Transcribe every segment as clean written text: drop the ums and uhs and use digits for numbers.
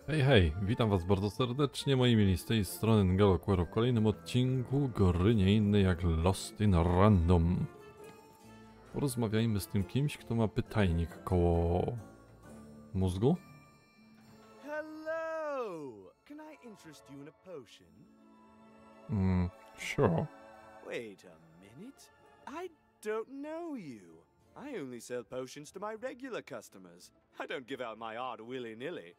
Hej, hej, witam was bardzo serdecznie, moi mili, z tej strony Ngelo, Querro w kolejnym odcinku gry nie innej jak Lost in Random. Porozmawiajmy z tym kimś, kto ma pytajnik koło mózgu. Hello! Can I interest you in a potion? Sure. Wait a minute. I don't know you. I only sell potions to my regular customers. I don't give out my art willy-nilly.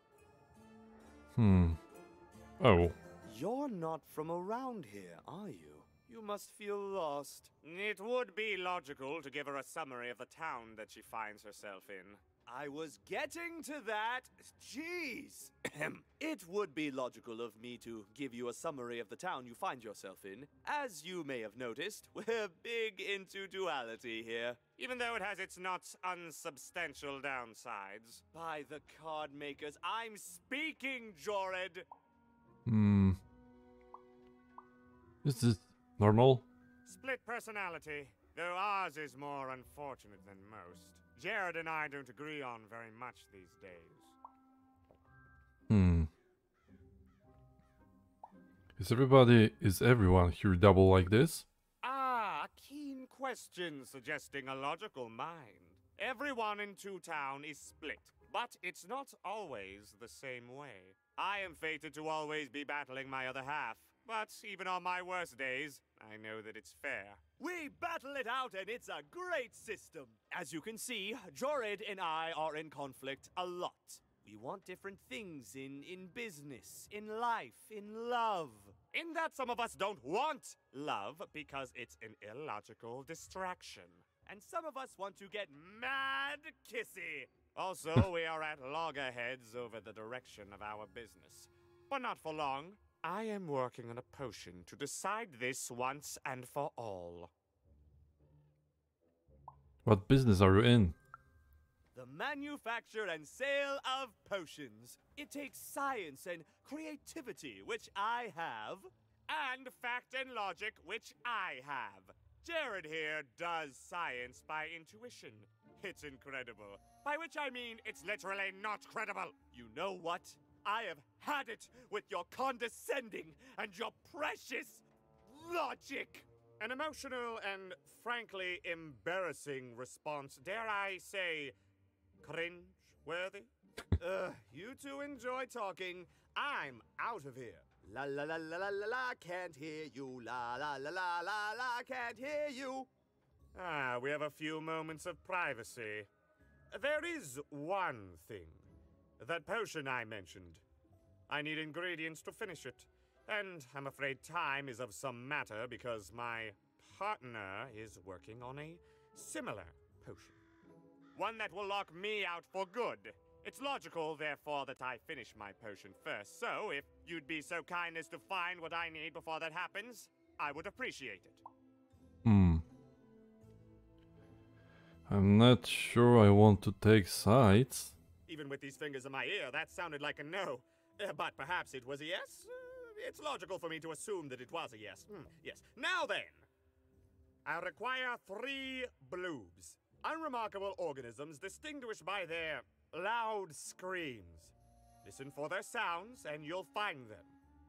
Oh. You're not from around here, are you? You must feel lost. It would be logical to give her a summary of the town that she finds herself in. I was getting to that. Jeez. It would be logical of me to give you a summary of the town you find yourself in. As you may have noticed, we're big into duality here. Even though it has its not unsubstantial downsides. By the card makers, I'm speaking, Jorid! Is this normal? Split personality, though ours is more unfortunate than most. Jared and I don't agree on very much these days. Is everyone here double like this? Ah, a keen question suggesting a logical mind. Everyone in Two Town is split, but it's not always the same way. I am fated to always be battling my other half, but even on my worst days, I know that it's fair. We battle it out and it's a great system. As you can see, Jorid and I are in conflict a lot. We want different things in business, in life, in love. In that some of us don't want love because it's an illogical distraction. And some of us want to get mad kissy. Also, we are at loggerheads over the direction of our business. But not for long. I am working on a potion to decide this once and for all. What business are you in? The manufacture and sale of potions. It takes science and creativity, which I have. And fact and logic, which I have. Jared here does science by intuition. It's incredible. By which I mean it's literally not credible. You know what? I have had it with your condescending and your precious logic. An emotional and frankly embarrassing response, dare I say, cringe-worthy? You two enjoy talking. I'm out of here. La la la la la la la, can't hear you. La la la la la la, can't hear you. Ah, we have a few moments of privacy. There is one thing. That potion I mentioned. I need ingredients to finish it. And I'm afraid time is of some matter because my partner is working on a similar potion. One that will lock me out for good. It's logical, therefore, that I finish my potion first. So, if you'd be so kind as to find what I need before that happens, I would appreciate it. I'm not sure I want to take sides. Even with these fingers in my ear, that sounded like a no. But perhaps it was a yes? It's logical for me to assume that it was a yes. Yes. Now then, I require 3 bloobs. Unremarkable organisms distinguished by their loud screams. Listen for their sounds and you'll find them.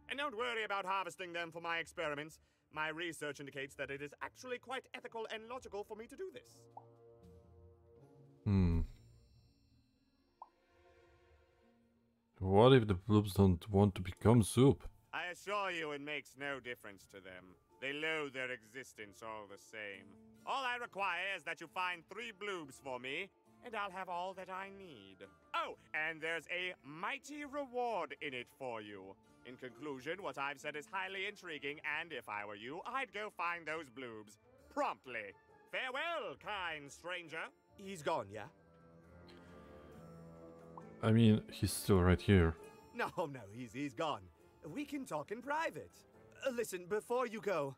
And don't worry about harvesting them for my experiments. My research indicates that it is actually quite ethical and logical for me to do this. What if the bloobs don't want to become soup? I assure you it makes no difference to them. They loathe their existence all the same. All I require is that you find 3 bloobs for me, and I'll have all that I need. Oh, and there's a mighty reward in it for you. In conclusion, what I've said is highly intriguing, and if I were you, I'd go find those bloobs. Promptly. Farewell, kind stranger. He's gone, yeah? I mean, he's still right here. No, he's gone. We can talk in private. Listen, before you go,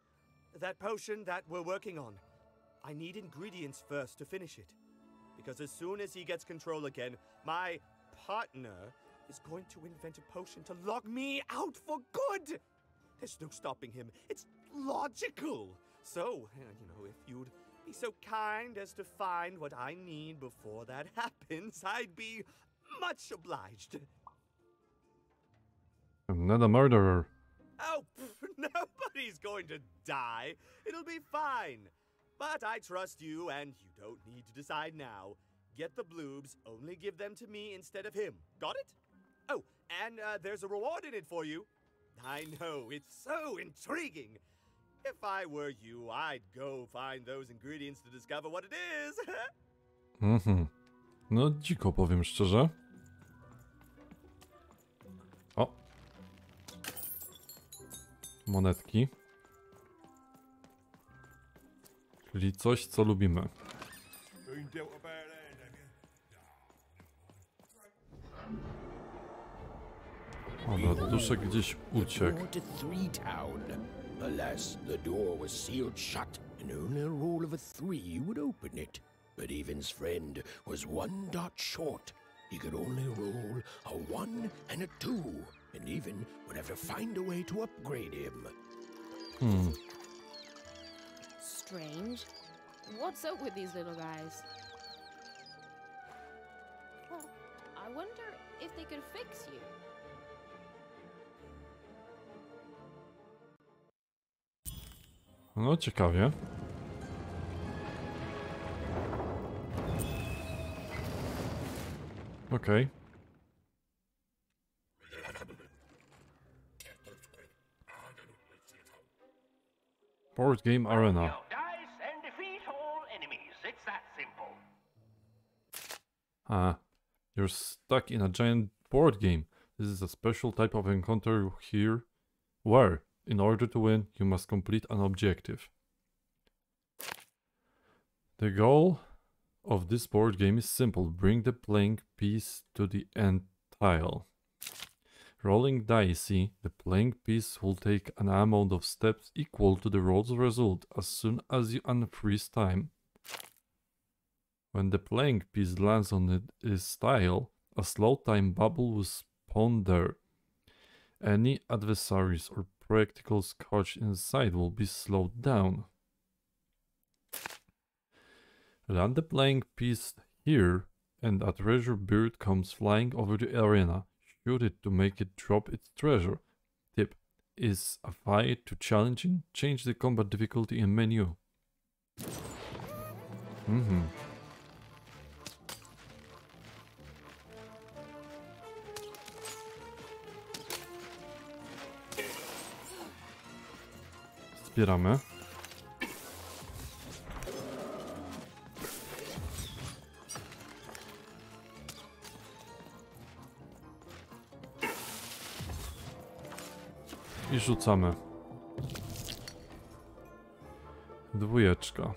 that potion that we're working on, I need ingredients first to finish it. Because as soon as he gets control again, my partner is going to invent a potion to lock me out for good. There's no stopping him. It's logical. So, if you'd be so kind as to find what I need before that happens, I'd be much obliged. I'm not a murderer. Oh, nobody's going to die. It'll be fine. But I trust you, and you don't need to decide now. Get the bloobs, only give them to me instead of him. Got it? Oh, and there's a reward in it for you. I know, it's so intriguing. If I were you, I'd go find those ingredients to discover what it is. No dziko, powiem szczerze. O! Monetki. Czyli coś, co lubimy. Dobra, duszek gdzieś uciekł. Alas, the door was sealed shut, and only a roll of a 3 would open it. But Evan's friend was 1 dot short. He could only roll a 1 and a 2, and Evan would have to find a way to upgrade him. Strange. What's up with these little guys? Well, I wonder if they could fix you. No, ciekawie. Okej. Board Game Arena. Dice and defeat all enemies. It's that simple. You're stuck in a giant board game. This is a special type of encounter here, where, in order to win, you must complete an objective. The goal of this board game is simple. Bring the playing piece to the end tile. Rolling dicey, the playing piece will take an amount of steps equal to the roll's result as soon as you unfreeze time. When the playing piece lands on its tile, a slow time bubble will spawn there. Any adversaries or practicals caught inside will be slowed down. Land the playing piece here, and a treasure bird comes flying over the arena. Shoot it to make it drop its treasure. Tip: is a fight too challenging? Change the combat difficulty in menu. Zbieramy. I rzucamy. 2.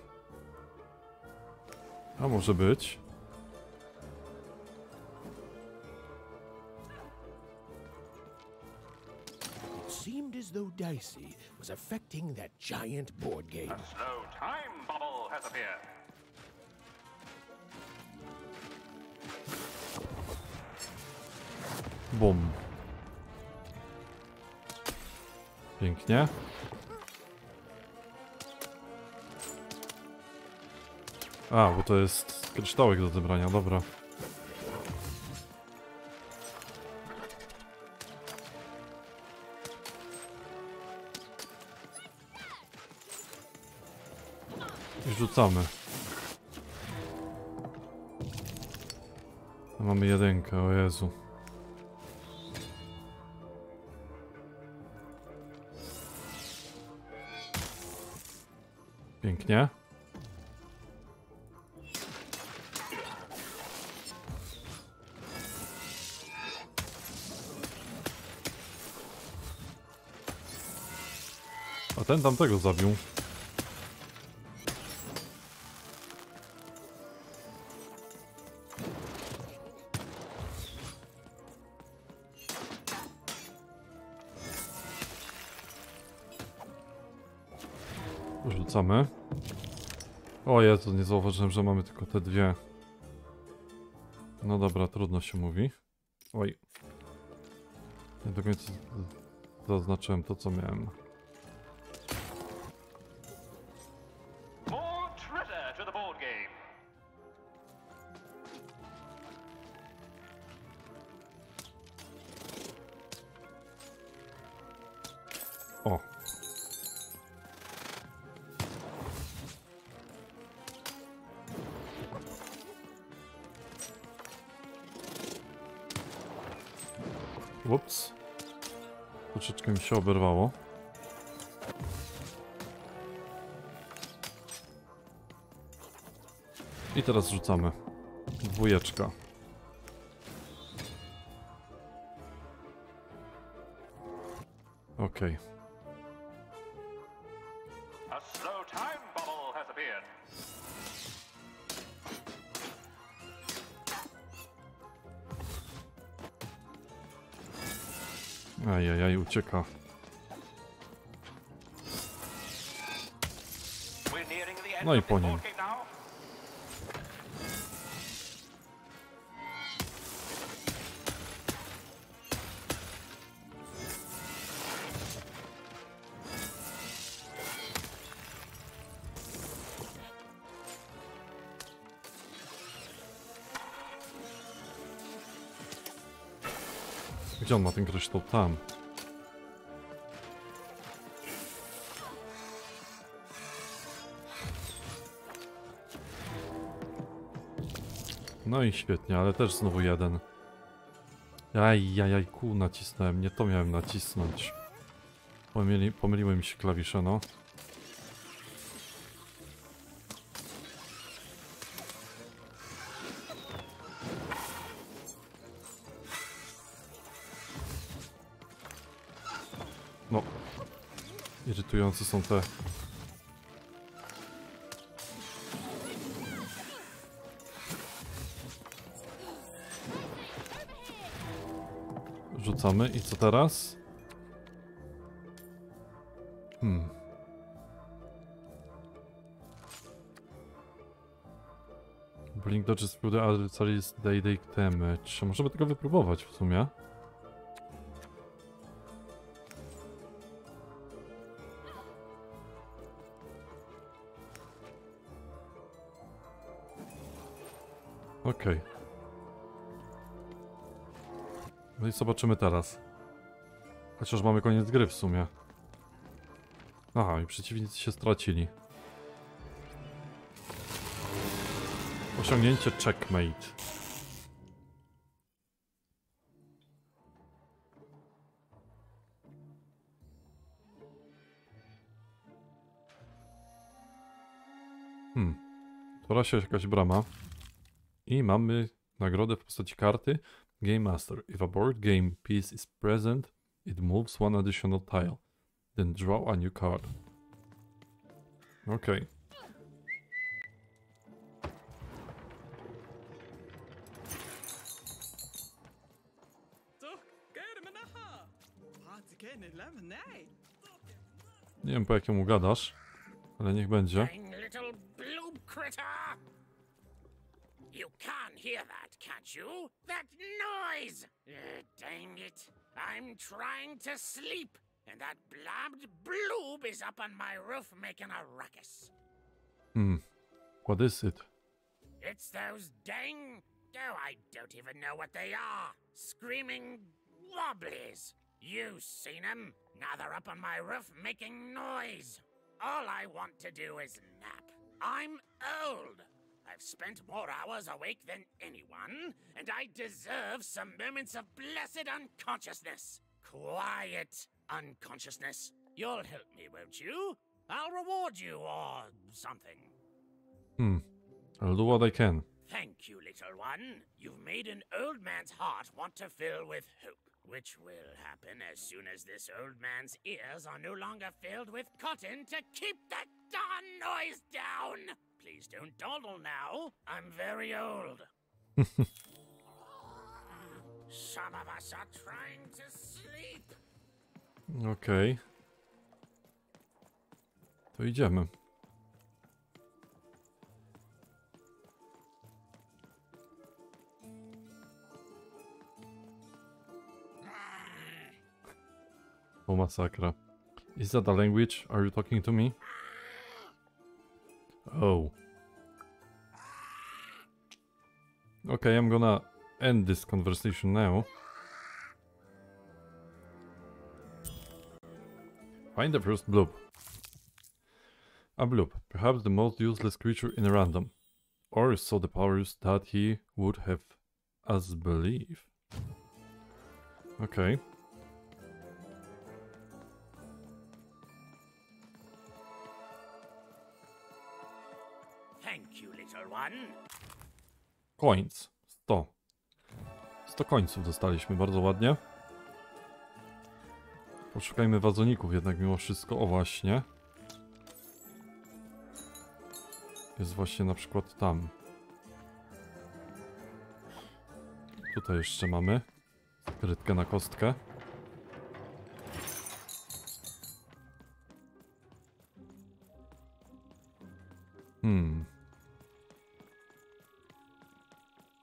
A może być? It seemed as though Dicey was affecting that giant board game. A slow time bubble has appeared. Bum. Pięknie. A, bo to jest kryształek do zebrania, dobra. I rzucamy. Mamy 1, o Jezu. Pięknie. A ten tamtego zabił. Rzucamy. O Jezu, nie zauważyłem, że mamy tylko te 2. No dobra, trudno się mówi. Oj. Nie do końca zaznaczyłem to, co miałem. More treasure to the board game. O. Ups. Troszeczkę mi się oberwało. I teraz rzucamy. Dwójeczka. Okej. A slow time bubble has appeared. Ajajaj, ucieka. We're nearing the end No i of po this nim. ballgame now. Gdzie on ma ten kryształ? Tam. No i świetnie, ale też znowu jeden. Ajajaj, kół nacisnąłem. Nie to miałem nacisnąć. Pomyliły mi się klawisze, no. No. Irytujące są te... Rzucamy i co teraz? Blink dodges through the adversary's day damage. Możemy tego wypróbować w sumie. Okej. No i zobaczymy teraz. Chociaż mamy koniec gry w sumie. Aha, i przeciwnicy się stracili. Osiągnięcie checkmate. Otwiera się jakaś brama. I mamy nagrodę w postaci karty Game Master. If a board game piece is present, it moves one additional tile. Then draw a new card. Okej. Nie wiem, po jakiemu gadasz, ale niech będzie. Little blue critter! You can't hear that, can't you? That noise! Dang it. I'm trying to sleep, and that blabbed bloob is up on my roof making a ruckus. What is it? It's those dang... Oh, I don't even know what they are. Screaming wobblies. You've seen them. Now they're up on my roof making noise. All I want to do is nap. I'm old. I've spent more hours awake than anyone, and I deserve some moments of blessed unconsciousness. Quiet unconsciousness. You'll help me, won't you? I'll reward you or something. I'll do what I can. Thank you, little one. You've made an old man's heart want to fill with hope, which will happen as soon as this old man's ears are no longer filled with cotton to keep that darn noise down. Please don't dawdle now. I'm very old. Some of us are trying to sleep. Okej. To idziemy. O masakra. Is that a language? Are you talking to me? Oh. Okay, I'm gonna end this conversation now. Find the first bloop. A bloop, perhaps the most useless creature in a random. Or so the powers that he would have us believe. Okay. Thank you, little one. Coins. 100. 100 końców dostaliśmy, bardzo ładnie. Poszukajmy wazoników jednak mimo wszystko. O właśnie. Jest właśnie na przykład tam. Tutaj jeszcze mamy skrytkę na kostkę.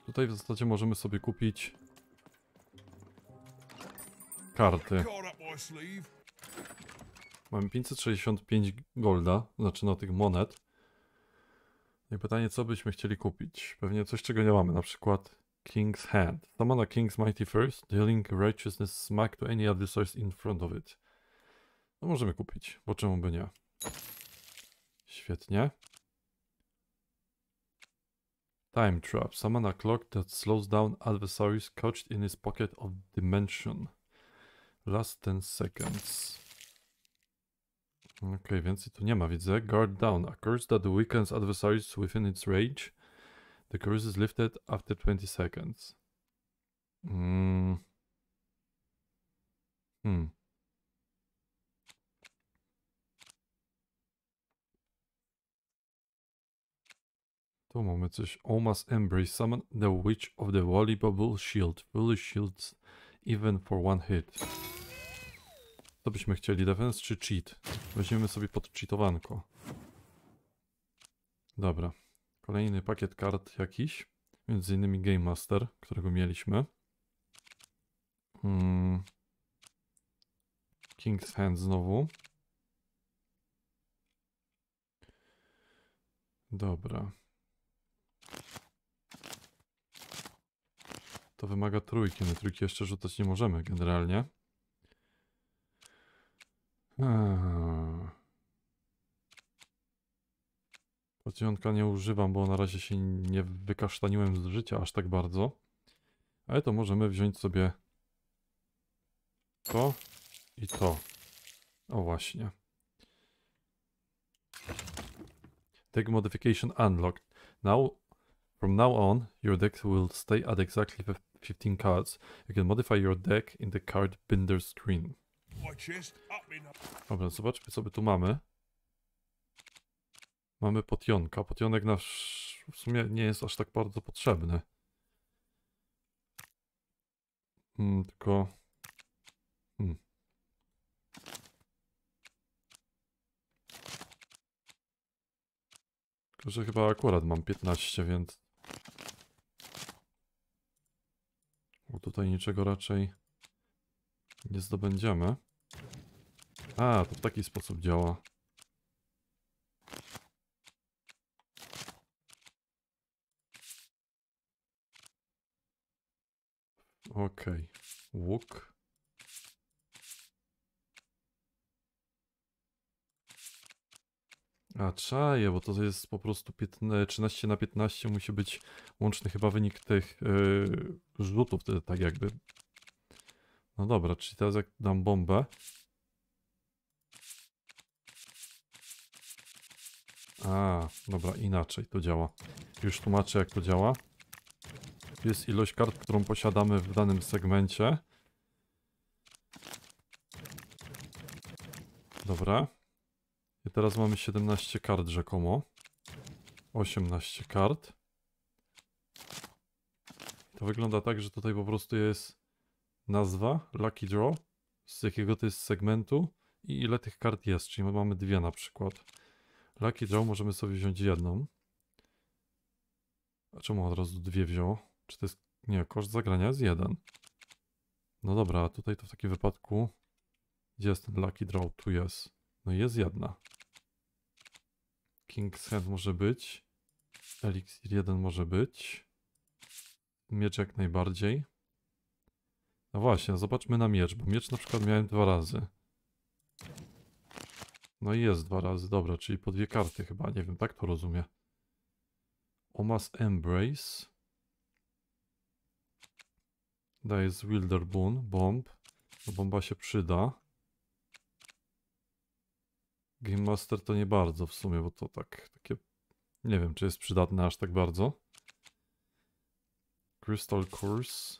Tutaj w zasadzie możemy sobie kupić karty. Mamy 565 golda, znaczy no tych monet. I pytanie, co byśmy chcieli kupić? Pewnie coś, czego nie mamy, na przykład King's Hand. Summon a King's Mighty First, dealing righteousness smack to any adversaries in front of it. No możemy kupić, bo czemu by nie? Świetnie. Time Trap. Summon a clock that slows down adversaries couched in his pocket of dimension. Last 10 seconds. Okej, więcej tu nie ma, widzę. Guard down. A curse that weakens adversaries within its range. The curse is lifted after 20 seconds. Tu mamy coś. Oma's Embrace. Summon the Witch of the Volleyball Shield. Fully shields even for one hit. Co byśmy chcieli? Defense czy cheat? Weźmiemy sobie podcheatowanko. Dobra. Kolejny pakiet kart jakiś. Między innymi Game Master, którego mieliśmy. King's Hand znowu. Dobra. To wymaga trójki. My trójki jeszcze rzucać nie możemy generalnie. Pocionka nie używam, bo na razie się nie wykasztaniłem z życia aż tak bardzo. Ale to możemy wziąć sobie to i to. O właśnie. Deck modification unlocked. From now on, your deck will stay at exactly 15 cards. You can modify your deck in the card binder screen. Dobra, zobaczmy co by tu mamy. Mamy potionka. Potionek nasz w sumie nie jest aż tak bardzo potrzebny. Tylko... Tylko, że chyba akurat mam 15, więc... Bo tutaj niczego raczej nie zdobędziemy. A, to w taki sposób działa. Okej. Łuk. A, czaję, bo to jest po prostu 13 na 15 musi być łączny chyba wynik tych rzutów, wtedy tak jakby. No dobra, czyli teraz jak dam bombę. A, dobra, inaczej to działa. Już tłumaczę jak to działa. Tu jest ilość kart, którą posiadamy w danym segmencie. Dobra. I teraz mamy 17 kart rzekomo. 18 kart. To wygląda tak, że tutaj po prostu jest nazwa, Lucky Draw, z jakiego to jest segmentu i ile tych kart jest, czyli mamy dwie na przykład. Lucky Draw możemy sobie wziąć jedną. A czemu od razu dwie wziął? Czy to jest... Nie, koszt zagrania jest jeden. No dobra, a tutaj to w takim wypadku... Gdzie jest ten Lucky Draw? Tu jest. No i jest jedna. King's Hand może być. Elixir 1 może być. Miecz jak najbardziej. No właśnie, zobaczmy na miecz, bo miecz na przykład miałem 2 razy. No i jest 2 razy, dobra, czyli po 2 karty chyba, nie wiem, tak to rozumiem. Omas Embrace. Daje z Wilderbun, bomb. No, bomba się przyda. Game Master to nie bardzo w sumie, bo to tak, takie... Nie wiem, czy jest przydatne aż tak bardzo. Crystal Course.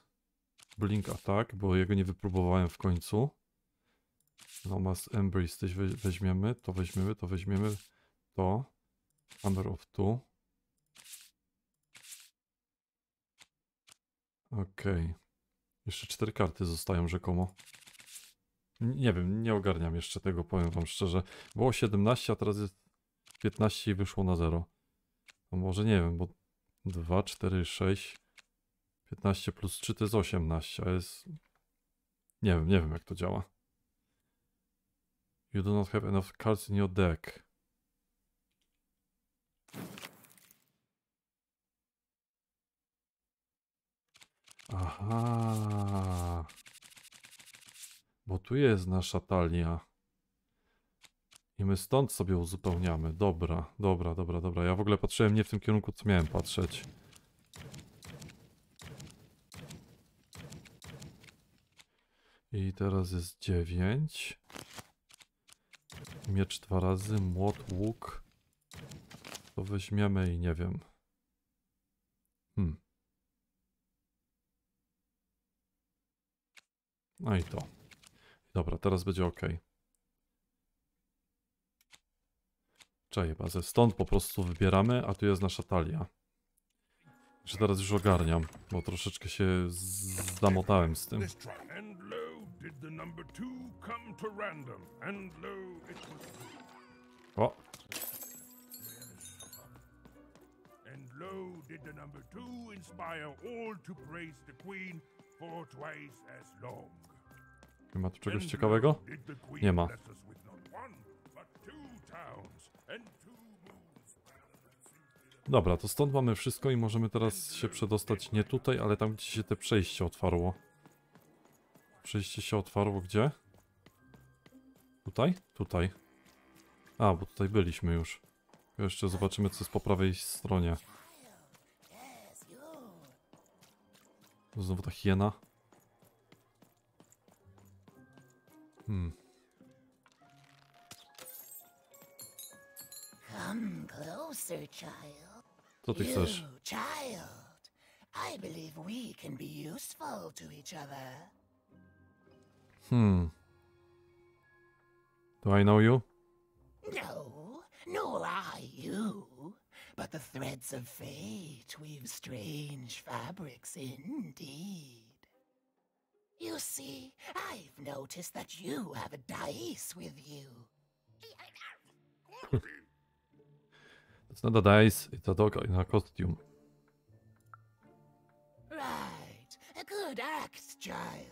Blink Attack, bo jego nie wypróbowałem w końcu. Omas Embrace też weźmiemy, to weźmiemy, to weźmiemy, to. Hammer of Two. Okej. Jeszcze 4 karty zostają rzekomo. Nie wiem, nie ogarniam jeszcze tego, powiem wam szczerze. Było 17, a teraz jest 15 i wyszło na 0. No może nie wiem, bo 2, 4, 6, 15 plus 3 to jest 18, a jest... Nie wiem jak to działa. You do not have enough cards in your deck. Aha. Bo tu jest nasza talia. I my stąd sobie uzupełniamy. Dobra. Ja w ogóle patrzyłem nie w tym kierunku, co miałem patrzeć. I teraz jest 9. Miecz 2 razy, młot, łuk. To weźmiemy i nie wiem. No i to. Dobra, teraz będzie ok. Czaję bazę. Stąd po prostu wybieramy, a tu jest nasza talia. Że teraz już ogarniam, bo troszeczkę się zamotałem z tym. O! And lo did the number 2 inspire all to praise the queen for twice as long. Nie ma tu czegoś ciekawego? Nie ma. Dobra, to stąd mamy wszystko i możemy teraz się przedostać nie tutaj, ale tam, gdzie się te przejście otwarło. Przejście się otwarło gdzie? Tutaj? Tutaj. A, bo tutaj byliśmy już. Jeszcze zobaczymy, co jest po prawej stronie. Znowu ta hiena. Come closer, child. Co ty chcesz? You, child. I believe we can be useful to each other. Do I know you? No, nor I you. But the threads of fate weave strange fabrics indeed. You see, I've noticed that you have a dice with you. It's not a dice, it's a dog in a costume. Right, a good act, child.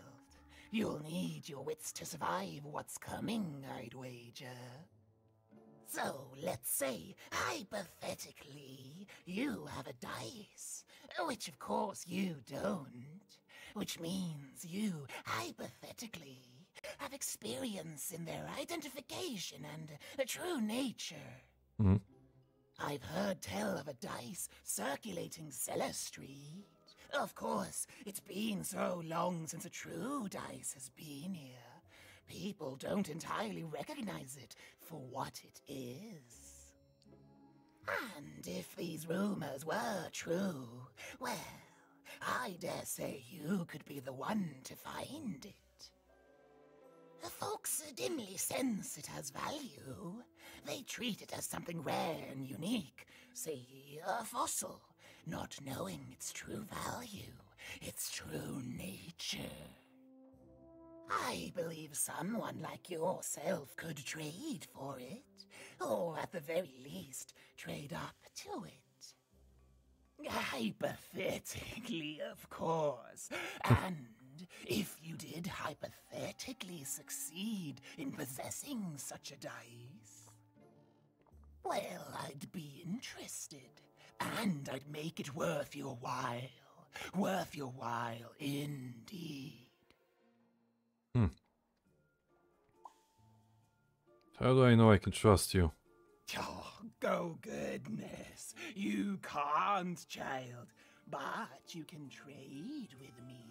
You'll need your wits to survive what's coming, I'd wager. So, let's say, hypothetically, you have a dice, which of course you don't, which means you, hypothetically, have experience in their identification and true nature. I've heard tell of a dice circulating Cellar Street. Of course, it's been so long since a true dice has been here. People don't entirely recognize it for what it is. And if these rumors were true, well, I dare say you could be the one to find it. Folks dimly sense it has value. They treat it as something rare and unique, say a fossil, not knowing its true value, its true nature. I believe someone like yourself could trade for it, or at the very least, trade up to it. Hypothetically, of course, and if you did hypothetically succeed in possessing such a dice, well, I'd be interested, and I'd make it worth your while indeed. How do I know I can trust you? Oh, go goodness. You can't, child. But you can trade with me.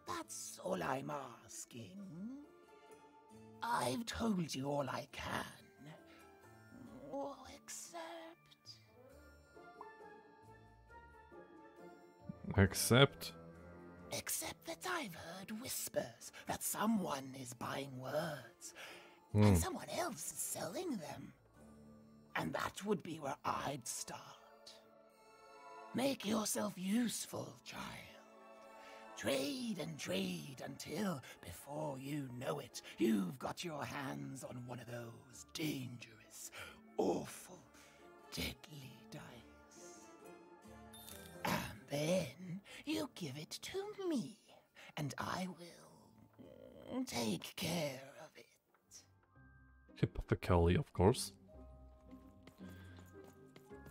That's all I'm asking. I've told you all I can. Oh, except... Except that I've heard whispers that someone is buying words, and someone else is selling them. And that would be where I'd start. Make yourself useful, child. Trade and trade until, before you know it, you've got your hands on one of those dangerous, awful, deadly dice. And then you give it to me, and I will take care of it. Hypothetically, of course.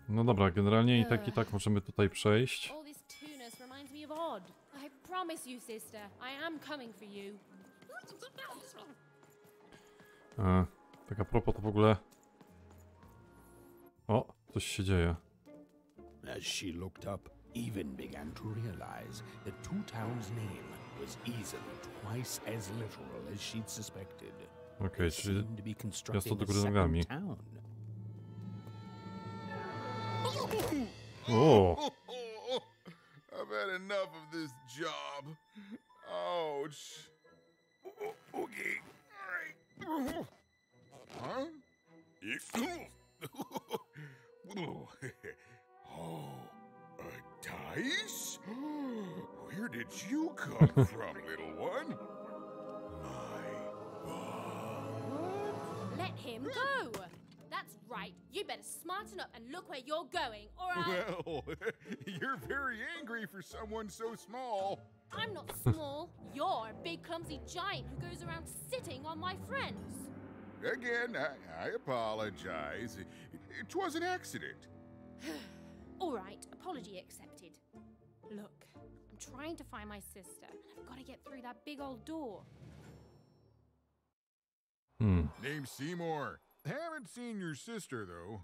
No dobra, generalnie i tak możemy tutaj przejść. All this tunus reminds me of Odd. I promise you, sister, I am coming for you. Tak a propos to w ogóle... O, coś się dzieje. As she looked up, Even began to realize that Two Town's name was easily twice as literal as she'd suspected. Okej, czyli Seemed to be constructing miasto do a góry nogami. second town. O! I've had enough of this job. Ouch. Okay, all right. Huh? Oh, a dice? Where did you come from, little one? My God. Let him go! That's right. You better smarten up and look where you're going, or I'll... Well, you're very angry for someone so small. I'm not small. You're a big, clumsy giant who goes around sitting on my friends. Again, I apologize. It was an accident. All right, apology accepted. Look, I'm trying to find my sister, and I've got to get through that big old door. Name's Seymour. Haven't seen your sister, though.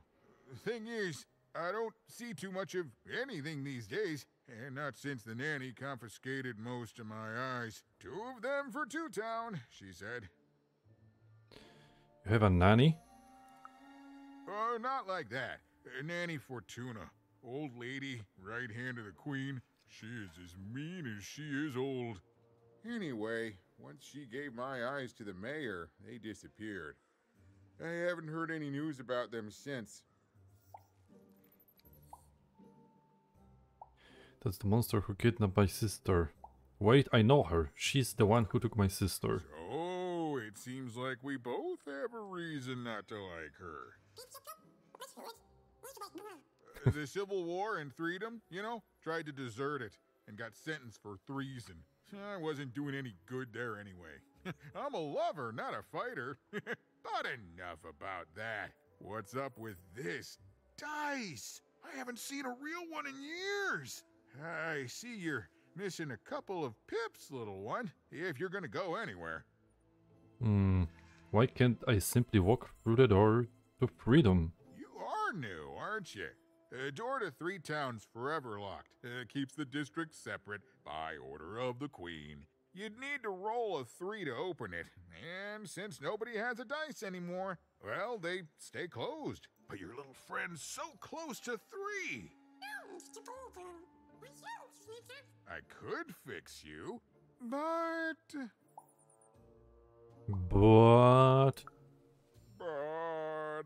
Thing is, I don't see too much of anything these days, and not since the nanny confiscated most of my eyes. 2 of them for Two Town, she said. You have a nanny? Not like that. Nanny Fortuna. Old lady, right hand of the queen. She is as mean as she is old. Anyway, once she gave my eyes to the mayor, they disappeared. I haven't heard any news about them since. That's the monster who kidnapped my sister. Wait, I know her. She's the one who took my sister. So, it seems like we both have a reason not to like her. The Civil War and freedom, you know, tried to desert it and got sentenced for treason. I wasn't doing any good there anyway. I'm a lover, not a fighter. But enough about that. What's up with this? Dice! I haven't seen a real one in years. I see you're missing a couple of pips, little one, if you're gonna go anywhere. Why can't I simply walk through the door to freedom? You are new, aren't you? Door to Three Town's forever locked. Keeps the district separate by order of the queen. You'd need to roll a 3 to open it, and since nobody has a dice anymore, well, they stay closed. But your little friend's so close to 3! I could fix you, but... But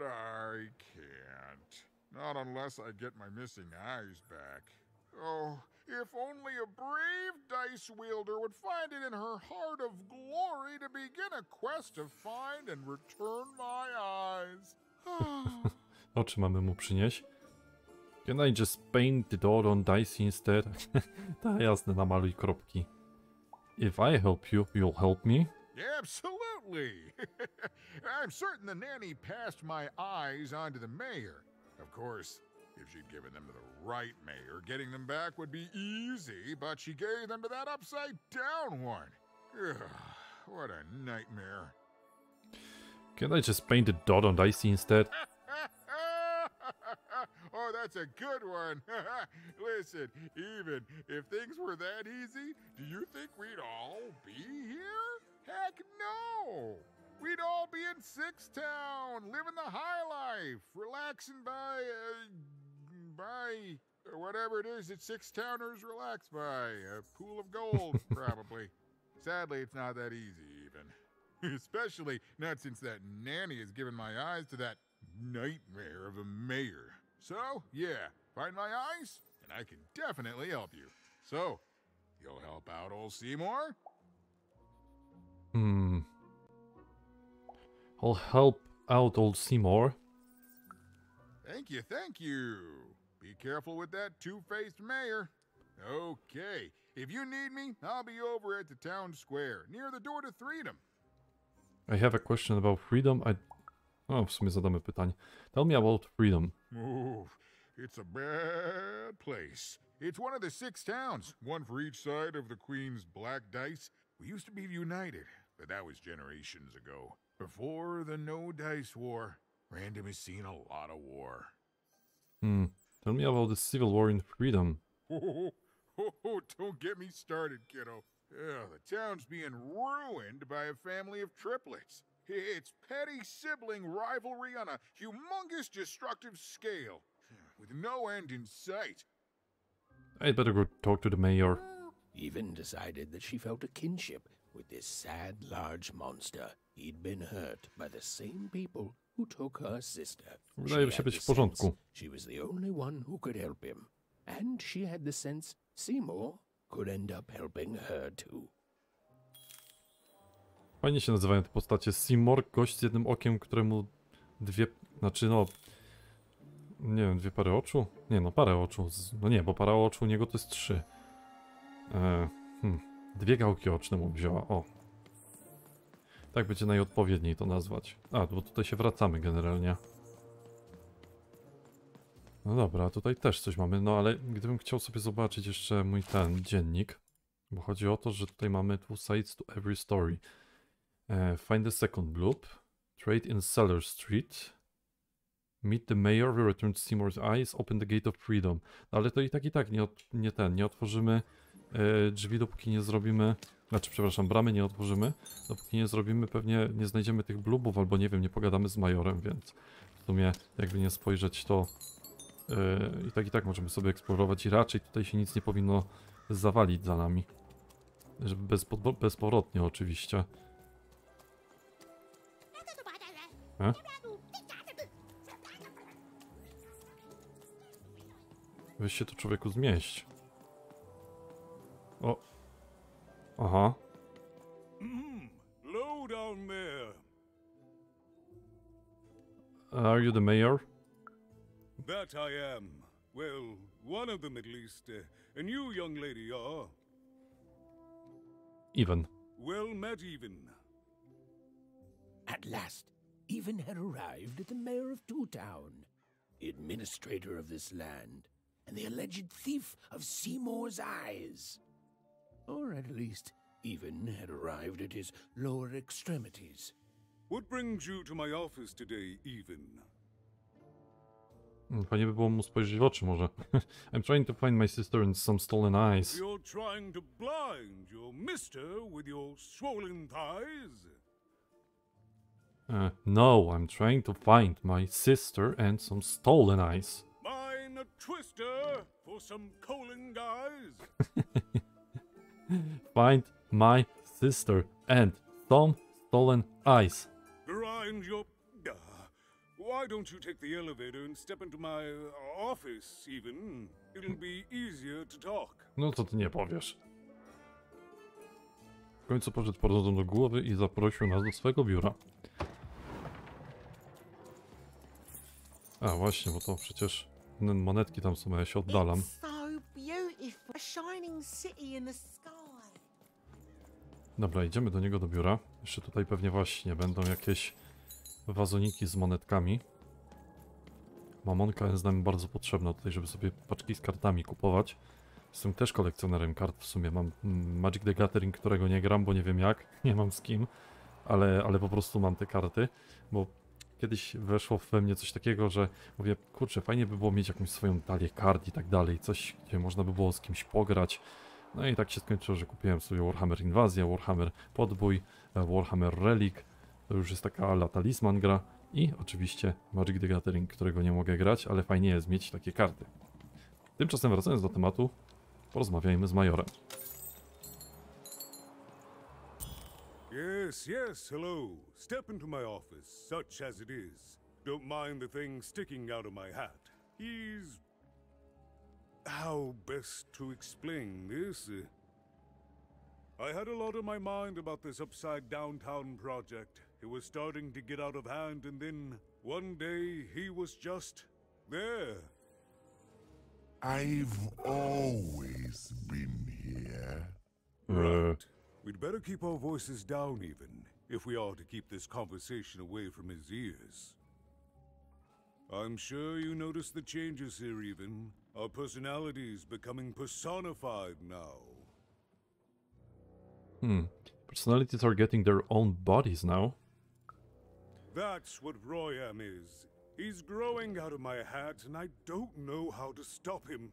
I can't. Not unless I get my missing eyes back. Oh, if only a brave dice wielder would find it in her heart of glory to begin a quest to find and return my eyes. oczy mamy mu przynieść. Can I just paint the door on dice instead? Tak, jasne, namaluj kropki. If I help you, you'll help me? Absolutely. I'm certain the nanny passed my eyes on to the mayor. Of course, if she'd given them to the right mayor, getting them back would be easy, but she gave them to that upside-down one. Ugh, what a nightmare. Can I just paint a dot on Dicey instead? Oh, that's a good one. Listen, even if things were that easy, do you think we'd all be here? Heck no! We'd all be in Six Town, living the high life, relaxing by whatever it is that Six Towners relax by. A pool of gold, probably. Sadly, it's not that easy, even. Especially not since that nanny has given my eyes to that nightmare of a mayor. So, yeah, find my eyes, and I can definitely help you. So, you'll help out old Seymour? I'll help out old Seymour. Thank you, thank you. Be careful with that two-faced mayor. Okay, if you need me, I'll be over at the town square, near the door to freedom. I have a question about freedom. O, w sumie zadamy pytanie. Tell me about freedom. Ooh, it's a bad place. It's one of the 6 towns, one for each side of the Queen's black dice. We used to be united, but that was generations ago. Before the No Dice War, Random has seen a lot of war. Tell me about the civil war in freedom. Don't get me started, kiddo. The town's being ruined by a family of triplets. It's petty sibling rivalry on a humongous destructive scale, with no end in sight. I'd better go talk to the mayor. Even decided that she felt a kinship with this sad, large monster. He'd been hurt by the same people who took her sister. Wydaje się być w porządku. She was the only one who could help him. And she had the sense Seymour could end up helping her too. Fajnie się nazywają te postacie. Seymour, gość z jednym okiem, któremu nie wiem, 2 pary oczu? Nie, no parę oczu. No nie, bo para oczu u niego to jest 3. 2 gałki oczne mu wzięła, o. Tak będzie najodpowiedniej to nazwać. A, bo tutaj się wracamy generalnie. No dobra, tutaj też coś mamy, no ale gdybym chciał sobie zobaczyć jeszcze mój dziennik, bo chodzi o to, że tutaj mamy 2 sides to every story. Find the second loop, trade in Cellar Street, meet the mayor, return to Seymour's eyes, open the gate of freedom. No, ale to i tak nie otworzymy drzwi, dopóki nie zrobimy, bramy nie otworzymy, dopóki nie zrobimy, pewnie nie znajdziemy tych blubów, albo nie wiem, nie pogadamy z majorem, więc w sumie jakby nie spojrzeć, to i tak możemy sobie eksplorować i raczej tutaj się nic nie powinno zawalić za nami. Bezpowrotnie oczywiście. Weź się tu, człowieku, zmieść. O. Aha. Low down there. Are you the mayor? That I am. Well, one of them at least. And you, young lady, are? Even. Well met, Even. At last, Even had arrived at the mayor of Town, the administrator of this land, and the alleged thief of Seymour's eyes. Or at least, Even had arrived at his lower extremities. What brings you to my office today, Even? Fajnie by było mu spojrzeć w oczy może. I'm trying to find my sister and some stolen eyes. You're trying to blind your mister with your swollen thighs? No, I'm trying to find my sister and some stolen eyes. Mine a twister for some colon guys? Find my sister and some stolen eyes. Grind your... Why don't you take the elevator and step into my office, Even? It'll be easier to talk. No co ty nie powiesz. W końcu poszedł porządek do głowy i zaprosił nas do swego biura. A właśnie, bo to przecież monetki tam są, ja się oddalam. Dobra, idziemy do niego do biura. Jeszcze tutaj pewnie właśnie będą jakieś wazoniki z monetkami. Mamonka jest nam bardzo potrzebna tutaj, żeby sobie paczki z kartami kupować. Jestem też kolekcjonerem kart w sumie. Mam Magic the Gathering, którego nie gram, bo nie wiem jak. Nie mam z kim. ale po prostu mam te karty, bo kiedyś weszło we mnie coś takiego, że mówię, kurczę, fajnie by było mieć jakąś swoją talię kart i tak dalej, coś, gdzie można by było z kimś pograć. No i tak się skończyło, że kupiłem sobie Warhammer Inwazja, Warhammer Podbój, Warhammer Relic, to już jest taka ala talisman gra i oczywiście Magic the Gathering, którego nie mogę grać, ale fajnie jest mieć takie karty. Tymczasem wracając do tematu, porozmawiajmy z Majorem. Yes, yes, hello. Step into my office, such as it is. Don't mind the thing sticking out of my hat. He's... How best to explain this? I had a lot on my mind about this upside downtown project. It was starting to get out of hand, and then one day he was just there. I've always been here. Right. We'd better keep our voices down even, if we are to keep this conversation away from his ears. I'm sure you noticed the changes here even. Our personalities becoming personified now. Personalities are getting their own bodies now. That's what Royam is. He's growing out of my hat, and I don't know how to stop him.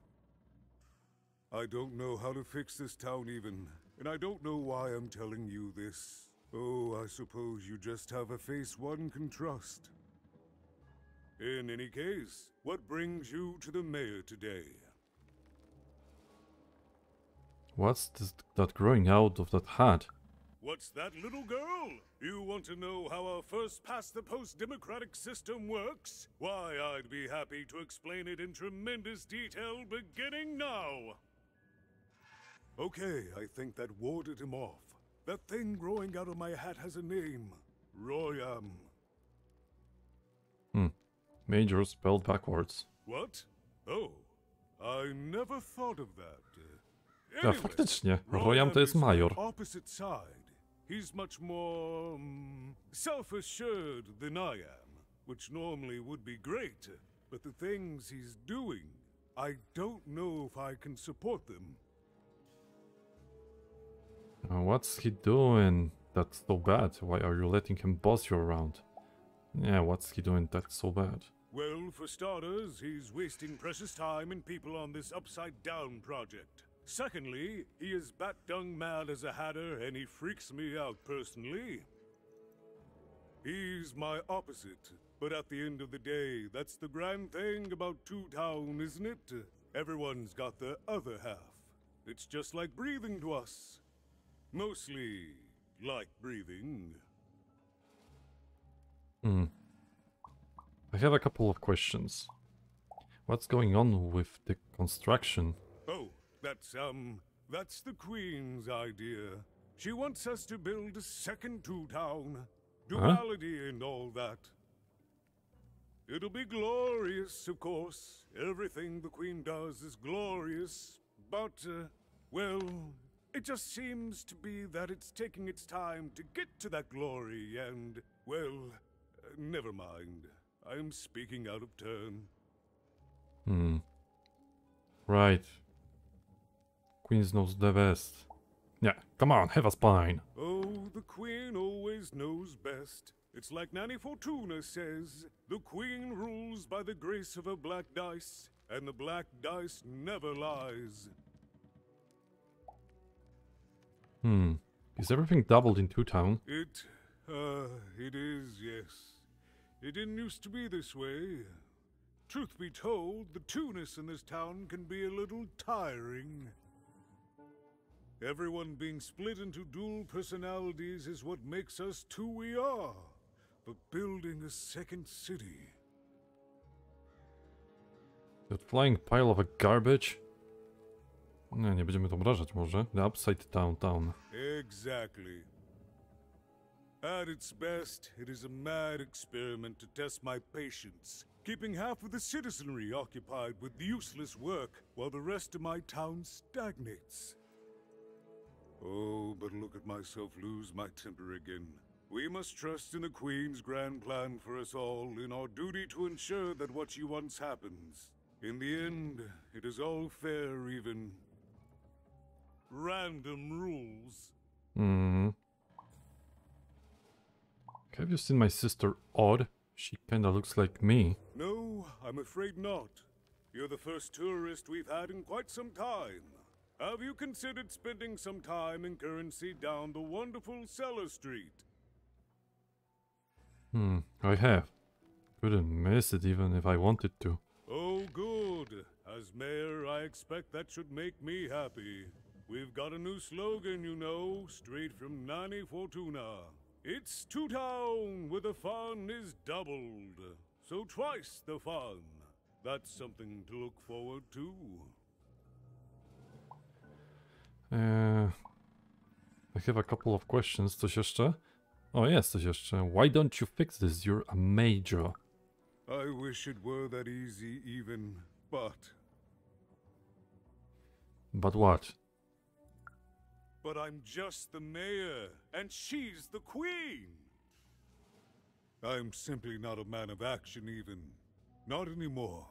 I don't know how to fix this town even, and I don't know why I'm telling you this. Oh, I suppose you just have a face one can trust. In any case, what brings you to the mayor today? What's that growing out of that hat? What's that, little girl? You want to know how our first-past-the-post democratic system works? Why, I'd be happy to explain it in tremendous detail beginning now. Okay, I think that warded him off. That thing growing out of my hat has a name. Royam. Major spelled backwards. What? Oh, I never thought of that. Ja, faktycznie, Royam to jest major. Opposite side. He's much more self-assured than I am, which normally would be great. But the things he's doing, I don't know if I can support them. What's he doing that's so bad? Why are you letting him boss you around? Yeah, what's he doing that's so bad? Well, for starters, he's wasting precious time and people on this upside-down project. Secondly, he is bat-dung mad as a hatter, and he freaks me out personally. He's my opposite, but at the end of the day, that's the grand thing about Two Town, isn't it? Everyone's got the other half. It's just like breathing to us. Mostly like breathing. I have a couple of questions. What's going on with the construction? Oh, that's the Queen's idea. She wants us to build a second Two Town. Duality and all that. It'll be glorious, of course. Everything the Queen does is glorious. But, well, it just seems to be that it's taking its time to get to that glory and, well, never mind. I'm speaking out of turn. Right. Queen knows the best. Yeah, come on, have a spine. Oh, the Queen always knows best. It's like Nanny Fortuna says, the Queen rules by the grace of her black dice, and the black dice never lies. Is everything doubled in Two Town? It is, yes. It didn't used to be this way. Truth be told, the two-ness in this town can be a little tiring. Everyone being split into dual personalities is what makes us who we are. But building a second city... That flying pile of a garbage? Nie będziemy to obrażać może. The Upside Down Town. Exactly. At its best, it is a mad experiment to test my patience, keeping half of the citizenry occupied with useless work while the rest of my town stagnates. Oh, but look at myself lose my temper again. We must trust in the Queen's grand plan for us all, in our duty to ensure that what she wants happens. In the end, it is all fair even. Random rules. Have you seen my sister Odd? She kinda looks like me. No, I'm afraid not. You're the first tourist we've had in quite some time. Have you considered spending some time in currency down the wonderful Cellar Street? I have. Couldn't miss it even if I wanted to. Oh, good. As mayor, I expect that should make me happy. We've got a new slogan, you know, straight from Nanny Fortuna. It's to town where the fun is doubled. So twice the fun. That's something to look forward to. I have a couple of questions. Coś jeszcze? O, jest coś jeszcze. Why don't you fix this? You're a major. I wish it were that easy even, but... But what? But I'm just the mayor, and she's the queen! I'm simply not a man of action even. Not anymore.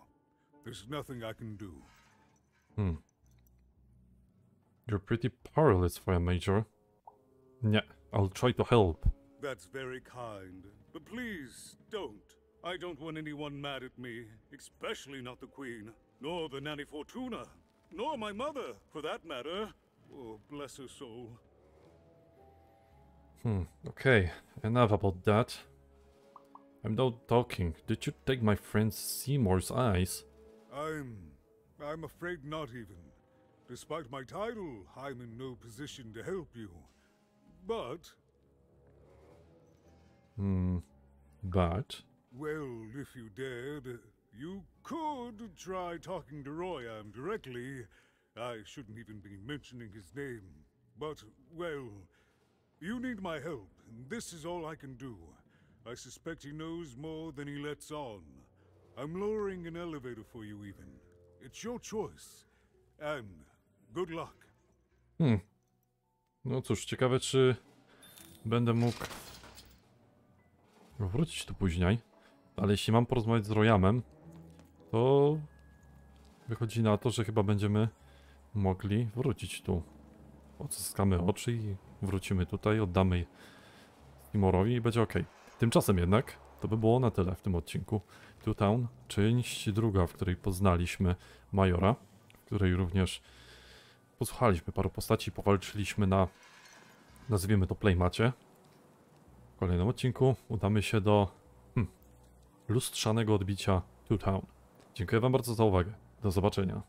There's nothing I can do. You're pretty powerless for a major. Yeah, I'll try to help. That's very kind, but please, don't. I don't want anyone mad at me, especially not the queen, nor the Nanny Fortuna, nor my mother, for that matter. Oh, bless her soul. Okay, enough about that. I'm done talking. Did you take my friend Seemore's eyes? I'm afraid not even. Despite my title, I'm in no position to help you. But... But? Well, if you dared, you could try talking to Royam directly. I shouldn't even be mentioning his name. But, well, you need my help, and this is all I can do. I suspect he knows more than he lets on. I'm lowering an elevator for you even. It's your choice. And good luck. No cóż, ciekawe czy będę mógł wrócić tu później. Ale jeśli mam porozmawiać z Royamem, to wychodzi na to, że chyba będziemy mogli wrócić tu. Odzyskamy oczy i wrócimy tutaj, oddamy Seemore'owi i będzie ok. Tymczasem jednak to by było na tyle w tym odcinku. Two Town, część druga, w której poznaliśmy Majora, w której również posłuchaliśmy paru postaci, powalczyliśmy na, nazwijmy to, playmacie. W kolejnym odcinku udamy się do lustrzanego odbicia Two Town. Dziękuję wam bardzo za uwagę. Do zobaczenia.